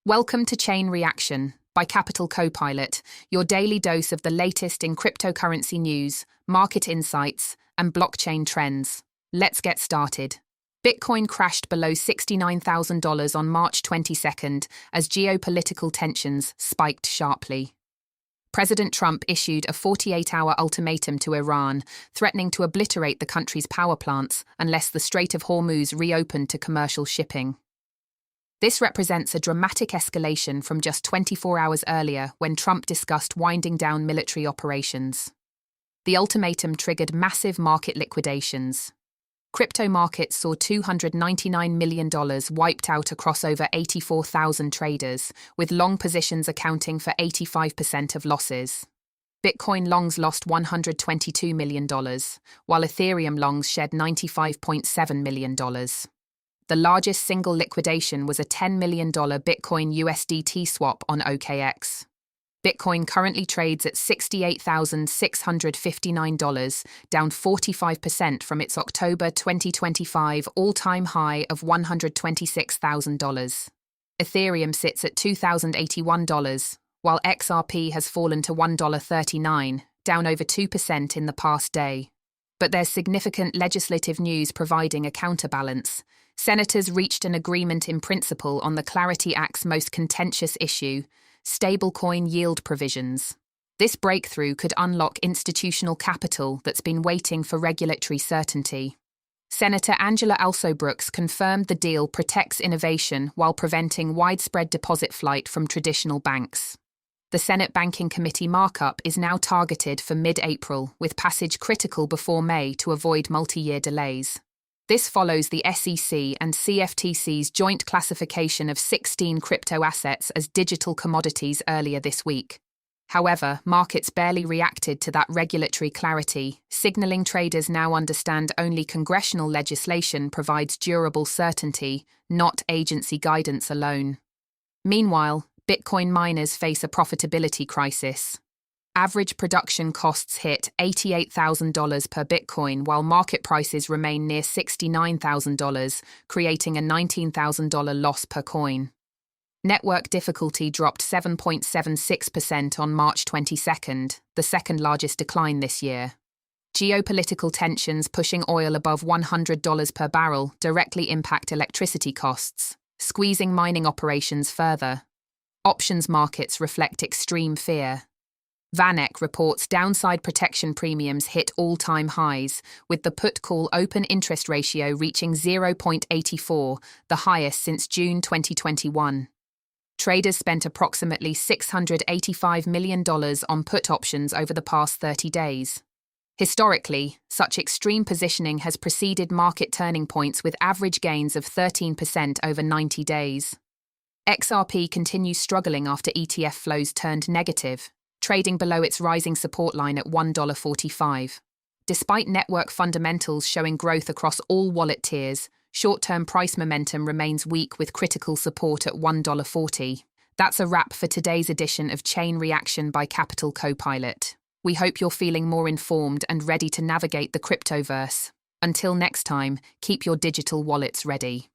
Welcome to Chain Reaction by Capital Copilot, your daily dose of the latest in cryptocurrency news, market insights, and blockchain trends. Let's get started. Bitcoin crashed below $69,000 on March 22nd as geopolitical tensions spiked sharply. President Trump issued a 48-hour ultimatum to Iran, threatening to obliterate the country's power plants unless the Strait of Hormuz reopened to commercial shipping. This represents a dramatic escalation from just 24 hours earlier when Trump discussed winding down military operations. The ultimatum triggered massive market liquidations. Crypto markets saw $299 million wiped out across over 84,000 traders, with long positions accounting for 85% of losses. Bitcoin longs lost $122 million, while Ethereum longs shed $95.7 million. The largest single liquidation was a $10 million Bitcoin USDT swap on OKX. Bitcoin currently trades at $68,659, down 45% from its October 2025 all-time high of $126,000. Ethereum sits at $2,081, while XRP has fallen to $1.39, down over 2% in the past day. But there's significant legislative news providing a counterbalance. Senators reached an agreement in principle on the Clarity Act's most contentious issue, stablecoin yield provisions. This breakthrough could unlock institutional capital that's been waiting for regulatory certainty. Senator Angela Alsobrooks confirmed the deal protects innovation while preventing widespread deposit flight from traditional banks. The Senate Banking Committee markup is now targeted for mid-April, with passage critical before May to avoid multi-year delays. This follows the SEC and CFTC's joint classification of 16 crypto assets as digital commodities earlier this week. However, markets barely reacted to that regulatory clarity, signaling traders now understand only congressional legislation provides durable certainty, not agency guidance alone. Meanwhile, Bitcoin miners face a profitability crisis. Average production costs hit $88,000 per Bitcoin, while market prices remain near $69,000, creating a $19,000 loss per coin. Network difficulty dropped 7.76% on March 22nd, the second largest decline this year. Geopolitical tensions pushing oil above $100 per barrel directly impact electricity costs, squeezing mining operations further. Options markets reflect extreme fear. VanEck reports downside protection premiums hit all-time highs, with the put-call open interest ratio reaching 0.84, the highest since June 2021. Traders spent approximately $685 million on put options over the past 30 days. Historically, such extreme positioning has preceded market turning points with average gains of 13% over 90 days. XRP continues struggling after ETF flows turned negative, trading below its rising support line at $1.45. Despite network fundamentals showing growth across all wallet tiers, short-term price momentum remains weak with critical support at $1.40. That's a wrap for today's edition of Chain Reaction by Capital Copilot. We hope you're feeling more informed and ready to navigate the cryptoverse. Until next time, keep your digital wallets ready.